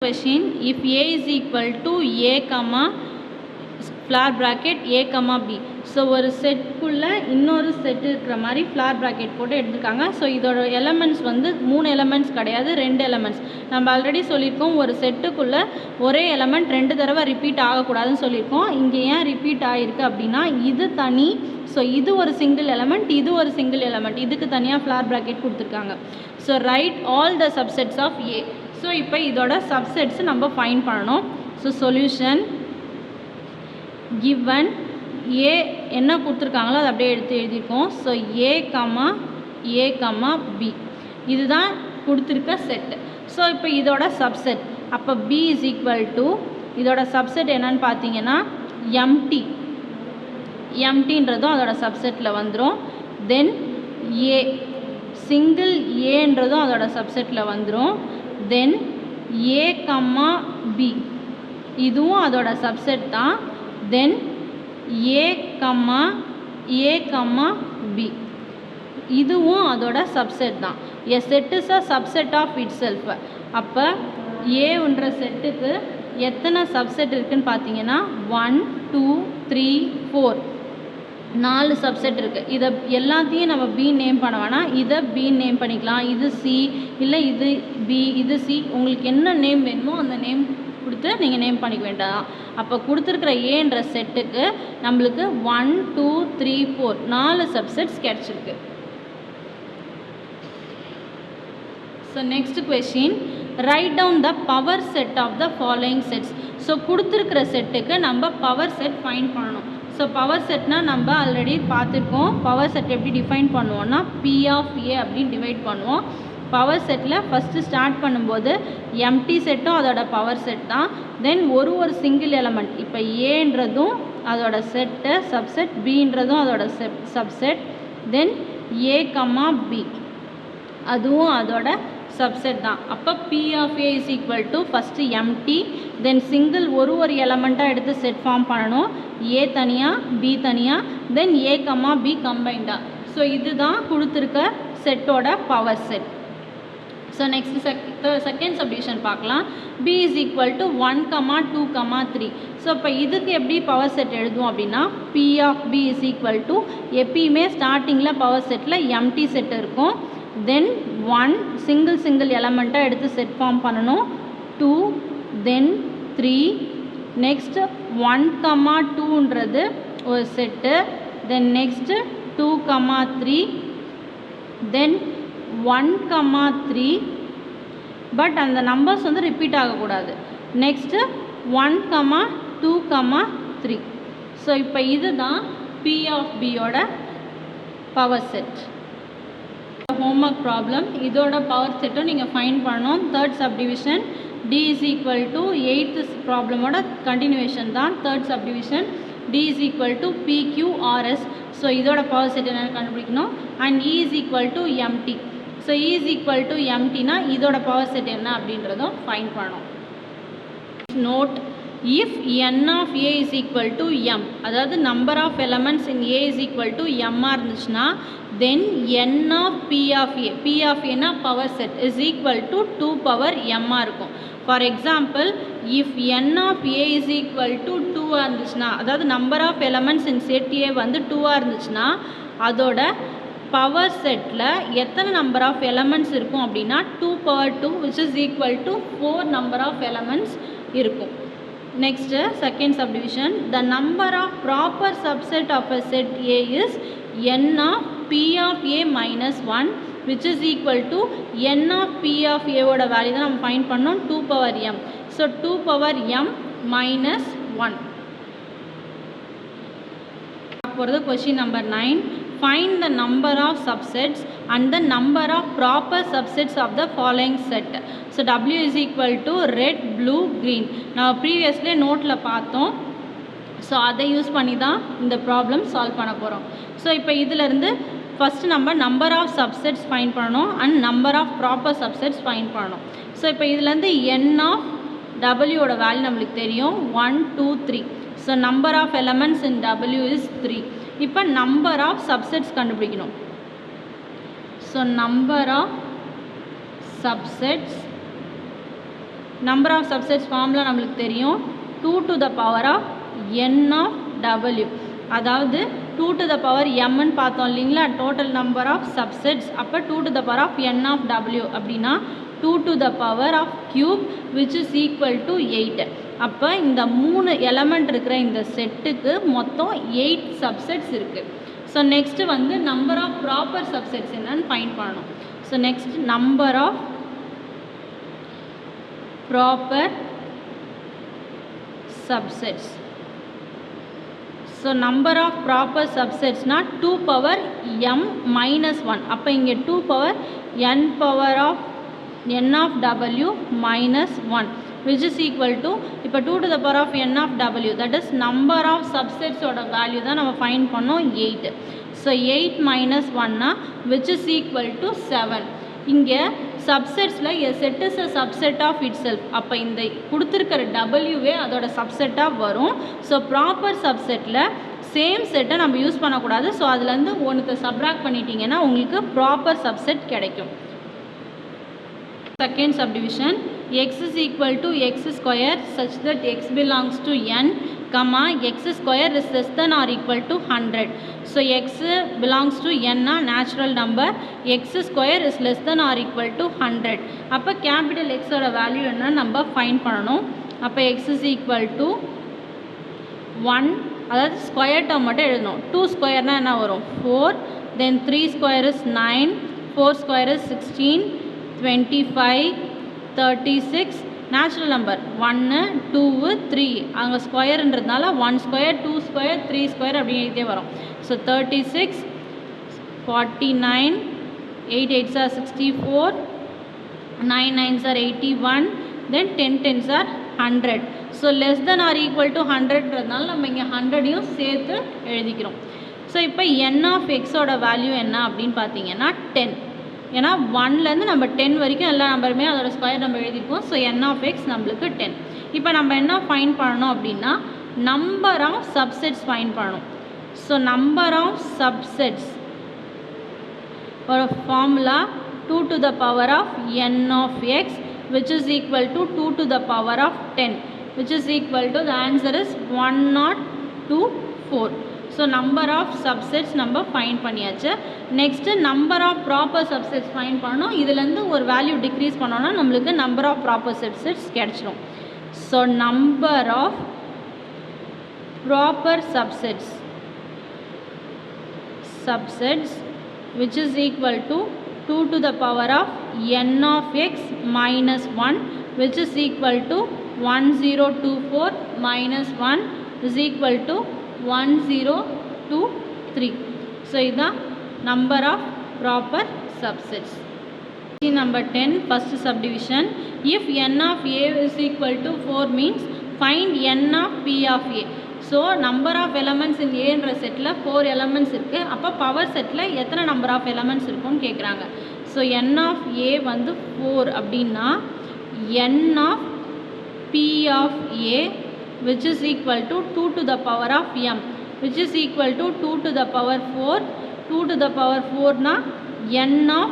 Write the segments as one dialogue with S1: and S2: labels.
S1: Question, if A is equal to A comma flower bracket A comma B. So ஒரு செட்டுக்குள்ளே இன்னொரு set இருக்கிற மாதிரி flower bracket போட்டு எடுத்துருக்காங்க. ஸோ இதோட எலமெண்ட்ஸ் வந்து 3 எலமெண்ட்ஸ் கிடையாது, 2 எலமெண்ட்ஸ். நம்ம ஆல்ரெடி சொல்லியிருக்கோம், ஒரு செட்டுக்குள்ளே ஒரே எலமெண்ட் 2 தடவை ரிப்பீட் ஆகக்கூடாதுன்னு சொல்லியிருக்கோம். இங்கே ஏன் ரிப்பீட் ஆகிருக்கு அப்படின்னா இது தனி. ஸோ இது ஒரு சிங்கிள் எலமெண்ட், இது ஒரு சிங்கிள் எலமெண்ட், இதுக்கு தனியாக ஃப்ளார் ப்ராக்கெட் கொடுத்துருக்காங்க. So write all the subsets of A. So இப்போ இதோட சப்செட்ஸ் நம்ம ஃபைண்ட் பண்ணணும். ஸோ சொல்யூஷன் given ஏ என்ன கொடுத்துருக்காங்களோ அதை அப்படியே எடுத்து எழுதியிருக்கோம். ஸோ ஏ கமா பி இதுதான் கொடுத்துருக்க செட்டு. ஸோ இப்போ இதோட சப்செட், அப்போ பி இஸ் ஈக்குவல் டு இதோட சப்செட் என்னன்னு பார்த்தீங்கன்னா எம்டின்றதும் அதோட சப்செட்டில் வந்துடும். தென் ஏ சிங்கிள் ஏன்றதும் அதோட சப்செட்டில் வந்துடும். தென் ஏ கம்மா பி இதுவும் அதோட சப்செட் தான். தென் ஏ கம்மா பி இதுவும் அதோட சப்செட் தான். A set is a subset of itself. அப்போ ஏன்ற செட்டுக்கு எத்தனை சப்செட் இருக்குதுன்னு பார்த்தீங்கன்னா 1 2 3 4 4 சப்செட் இருக்குது. இதை எல்லாத்தையும் நம்ம பி நேம் பண்ண வேணாம், இதை பி நேம் பண்ணிக்கலாம். இது சி, இல்லை இது பி, இது சி. உங்களுக்கு என்ன நேம் வேணுமோ அந்த நேம் கொடுத்து நீங்கள் நேம் பண்ணிக்க வேண்டாம். அப்போ கொடுத்துருக்குற ஏன்ற செட்டுக்கு நம்மளுக்கு 1 2 3 4 4 சப்செட்ஸ் கிடச்சிருக்கு. So next question, write down the power set of the following sets. So கொடுத்துருக்குற செட்டுக்கு நம்ம பவர் செட் ஃபைண்ட் பண்ணணும். ஸோ பவர் செட்னால் நம்ம ஆல்ரெடி பார்த்துருக்கோம். பவர் செட் எப்படி டிஃபைன் பண்ணுவோன்னா பி ஆஃப் ஏ அப்படின்னு டிவைட் பண்ணுவோம். பவர் செட்டில் ஃபஸ்ட்டு ஸ்டார்ட் பண்ணும்போது எம்டி செட்டும் அதோட பவர் செட் தான். தென் ஒரு சிங்கிள் எலமெண்ட், இப்போ ஏன்றதும் அதோட செட்டு சப்செட், பின்றதும் அதோட சப்செட். தென் ஏ கம்மா பி அதுவும் அதோட சப்செட் தான். அப்போ P of A is equal to first empty, then single ஒரு எலமெண்ட்டாக எடுத்து செட் ஃபார்ம் பண்ணணும். ஏ தனியாக பி தனியாக, தென் ஏ கம்மா பி கம்பைண்டாக. ஸோ இதுதான் கொடுத்துருக்க செட்டோட power set. So next second subdivision பார்க்கலாம். B is equal to 1 2 3. So இப்போ இதுக்கு எப்படி பவர் செட் எழுதுவோம் அப்படின்னா P of B is equal to எப்பயுமே ஸ்டார்டிங்கில் பவர் செட்டில் எம்டி செட் இருக்கும். தென் 1 சிங்கிள் எலமெண்ட்டாக எடுத்து செட் ஃபார்ம் பண்ணணும். 2 தென் 3 நெக்ஸ்ட்டு 1 2ன்றது ஒரு செட்டு. தென் நெக்ஸ்ட்டு 2 3 தென் 1 3 பட் அந்த நம்பர்ஸ் வந்து ரிப்பீட் ஆகக்கூடாது. நெக்ஸ்ட்டு 1 2 3. ஸோ இப்போ இதுதான் பி ஆஃப் பியோட பவர் செட். ஹோம்ஒர்க் ப்ராப்ளம், இதோட பவர் செட்டும் நீங்கள் ஃபைண்ட் பண்ணணும். Third subdivision D is equal to 8th ப்ராப்ளமோட கண்டினியூவேஷன் தான் third subdivision. D is equal to PQRS. So இதோட பவர் செட் என்னென்னு கண்டுபிடிக்கணும். And E is equal to empty. So E is equal to எம்டினா இதோட பவர் செட் என்ன அப்படின்றதும் find பண்ணணும். Note, if n of a is equal to m, அதாவது number of elements in a is equal to m இருந்துச்சுன்னா then n of p of a, p of a னா power set is equal to 2 power m இருக்கும். For example, if n of a is equal to 2 இருந்துச்சுன்னா, அதாவது number of elements in set a வந்து 2 இருந்துச்சுன்னா அதோட power செட்டில் எத்தனை number of elements இருக்கும் அப்படின்னா 2 power 2 which is equal to 4 number of elements இருக்கும். Next, second subdivision, the number of proper subset of a set A is n of p of a minus 1 which is equal to n of p of a ஓட value தான் நம்ம find பண்ணோம் 2 power m. So 2 power m minus 1. போகிறது question number 9. Find the number of subsets and the number of proper subsets of the following set. So W is equal to red, blue, green. நான் previously நோட்டில் பார்த்தோம். So அதை use பண்ணி தான் இந்த problem solve பண்ண போகிறோம். ஸோ இப்போ இதிலேருந்து ஃபஸ்ட்டு நம்ம நம்பர் ஆஃப் சப்செட்ஸ் ஃபைண்ட் பண்ணணும் and number of proper subsets find பண்ணணும். ஸோ இப்போ இதுலேருந்து n ஆஃப் டபிள்யூட வேல்யூ நம்மளுக்கு தெரியும் 1 2 3. So number of elements in W is 3. இப்போ நம்பர் ஆஃப் சப்செட்ஸ் கண்டுபிடிக்கணும். So number of subsets number of subsets formula நம்மளுக்கு தெரியும் 2 to the power of n of w. அதாவது 2 to the power mன்னு பார்த்தோம் இல்லைங்களா, total number of subsets. அப்போ 2 to the power of n of w அப்படின்னா 2 to the power of cube which is equal to 8. அப்போ இந்த 3 element இருக்கிற இந்த செட்டுக்கு மொத்தம் 8 சப்செட்ஸ் இருக்குது. ஸோ நெக்ஸ்ட்டு வந்து நம்பர் ஆஃப் ப்ராப்பர் சப்செட்ஸ் என்னன்னு ஃபைண்ட் பண்ணணும். So next number of proper subsets. So number of proper subsets na 2 power m minus 1. அப்போ இங்கே 2 power n power of n of w minus 1 which is equal to இப்போ 2 to the power of n of w, that is number of subsets ஓட value தான் நம்ம find பண்ணோம் 8. So 8 minus 1 na which is equal to 7. இங்கே சப்செட்ஸில் a set is a subset of itself. அப்போ இந்த கொடுத்துருக்கிற டபிள்யூவே அதோட சப்செட்டாக வரும். ஸோ ப்ராப்பர் சப்செட்டில் சேம் செட்டை நம்ம யூஸ் பண்ணக்கூடாது. ஸோ அதுலேருந்து ஒன்றுத்தை சப்ராக்ட் பண்ணிட்டீங்கன்னா உங்களுக்கு ப்ராப்பர் சப்செட் கிடைக்கும். Second subdivision, x is equal to x square such that x belongs to n, comma x square is less than or equal to 100. So x belongs to n a natural number, x square is less than or equal to 100. அப்போ capital X ஓட value என்ன நம்ம find பண்ணணும். அப்போ x is equal to 1, அதாவது square term மட்டும் எழுதணும். 2 ஸ்கொயர்னால் என்ன வரும் 4, then 3 square is 9, 4 square is 16, 25, 36, natural number 1, 2, 3, அங்கே ஸ்கொயர்ன்றதுனால 1 ஸ்கொயர் 2 ஸ்கொயர் 3 ஸ்கொயர் அப்படின்னு எழுதிட்டே வரும். So 36, 49, 8 8s are 64, 9 9s are 81, then 10 10s are 100. So less than or equal to 100ன்றதுனால நம்ம இங்கே 100ஐயும் சேர்த்து எழுதிக்கிறோம். ஸோ இப்போ n ஆஃப் எக்ஸோட வேல்யூ என்ன அப்படின்னு பார்த்தீங்கன்னா 10. ஏன்னா 1லேருந்து நம்ம 10 வரைக்கும் எல்லா நம்பருமே அதோட ஸ்கொயர் நம்ம எழுதியிருக்கோம். ஸோ n ஆஃப் எக்ஸ் நம்மளுக்கு 10. இப்போ நம்ம என்ன ஃபைண்ட் பண்ணணும் அப்படின்னா நம்பர் ஆஃப் சப்செட்ஸ் ஃபைண்ட் பண்ணணும். ஸோ நம்பர் ஆஃப் சப்செட்ஸ் ஒரு formula 2 to the power of n of x which is equal to 2 to the power of 10 which is equal to, the answer is 104. So number of subsets நம்ம find பண்ணியாச்சு. Next number of proper subsets find பண்ணணும். இதுலேருந்து ஒரு value decrease பண்ணோன்னா நம்மளுக்கு number of proper subsets கிடச்சிடும். So number of proper subsets which is equal to 2 to the power of n of x minus 1 which is equal to 1024 minus 1 is equal to 1023. So this is number of proper subsets. Number 10, first subdivision. If n of a is equal to 4 means find n of p of a. So number of elements in a என்ற settle 4 elements இருக்குது. அப்போ power செட்டில் எத்தனை number of elements இருக்குன்னு கேட்குறாங்க. So n of a வந்து 4 அப்படின்னா n of p of a which is equal to 2 to the power of m which is equal to 2 to the power 4. 2 to the power 4 na n of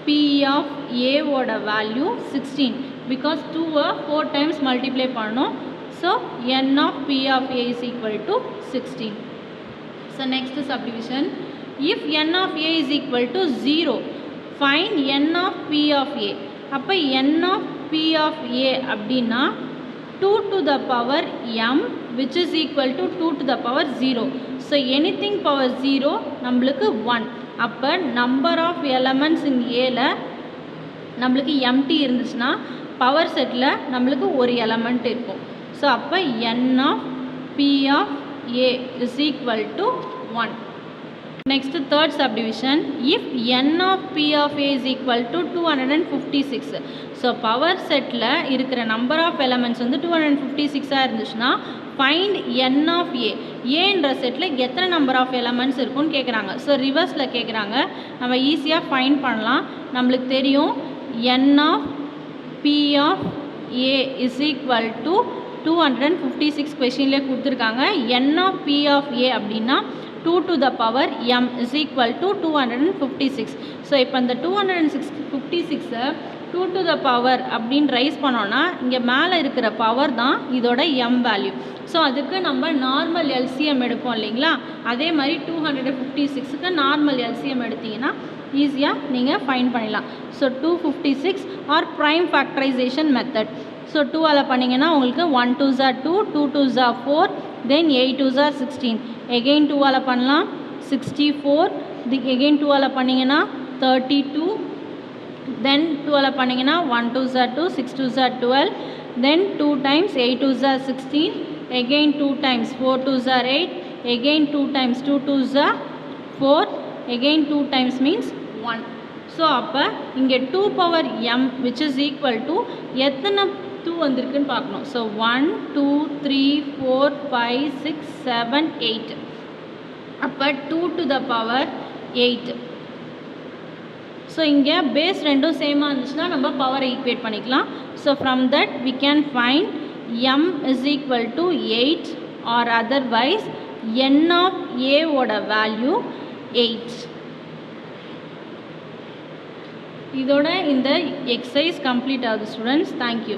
S1: p of a ஓட value 16 because 2 4 times multiply பண்ணணும். So n of p of a is equal to 16. So next subdivision, if n of a is equal to 0 find n of p of a. அப்போ n of p of a அப்படின்னா 2 to the power m which is equal to 2 to the power 0. So anything power 0 நம்மளுக்கு 1. அப்போ number of elements in aல நம்மளுக்கு empty இருந்துச்சுன்னா power settle நம்மளுக்கு ஒரு element இருக்கும். So அப்போ n of p of a is equal to 1. Next third subdivision, if n of p of a is equal to 256. So power செட்டில் இருக்கிற number of elements வந்து 256 இருந்துச்சுன்னா ஃபைண்ட் n of a. ஏன்ற செட்டில் எத்தனை number of elements இருக்குன்னு கேட்குறாங்க. So ரிவர்ஸில் கேட்குறாங்க, நம்ம ஈஸியாக ஃபைண்ட் பண்ணலாம். நம்மளுக்கு தெரியும் n of p of a is equal to 256 கொஷின்லேயே கொடுத்துருக்காங்க. n of p of a அப்படின்னா 2 to the power m is equal to 256. So இப்போ இந்த 256 2 to the power அப்படின்னு ரைஸ் பண்ணோன்னா இங்கே மேலே இருக்கிற பவர் தான் இதோட எம் வேல்யூ. ஸோ அதுக்கு நம்ம நார்மல் எல்சிஎம் எடுப்போம் இல்லைங்களா, அதே மாதிரி 256க்கு நார்மல் எல்சிஎம் எடுத்திங்கன்னா ஈஸியாக நீங்கள் ஃபைண்ட் பண்ணிடலாம். So 256 or prime factorization method. So 2ஆல் பண்ணிங்கன்னா உங்களுக்கு 1 2s are 2, 2 2s are 4, தென் 8 2s are 16. எகெயின் 2ஆல் பண்ணலாம் 64, எகெயின் 2ஆல் பண்ணிங்கன்னா 32, then 2ஆல் பண்ணிங்கன்னா 1 2s are 2, 6 2s are 12, then 2 times 8 2s are 16, again 2 times 4 2s are 8, again 2 times 2 2s are 4, again 2 times means 1. So அப்போ இங்கே 2 power m which is equal to எத்தனை 2 வந்திருக்குன்னு பார்க்கணும். So 1 2 3 4 5 6 7 8. அப்போ 2 to the power 8. ஸோ இங்கே base ரெண்டும் சேமாக இருந்துச்சுன்னா நம்ம பவரை ஈக்குவேட் பண்ணிக்கலாம். So from that we can find m is equal to 8 or otherwise n of a ஓட வேல்யூ 8. இதோட இந்த எக்ஸசைஸ் கம்ப்ளீட் ஆகுது ஸ்டூடெண்ட்ஸ். தேங்க்யூ.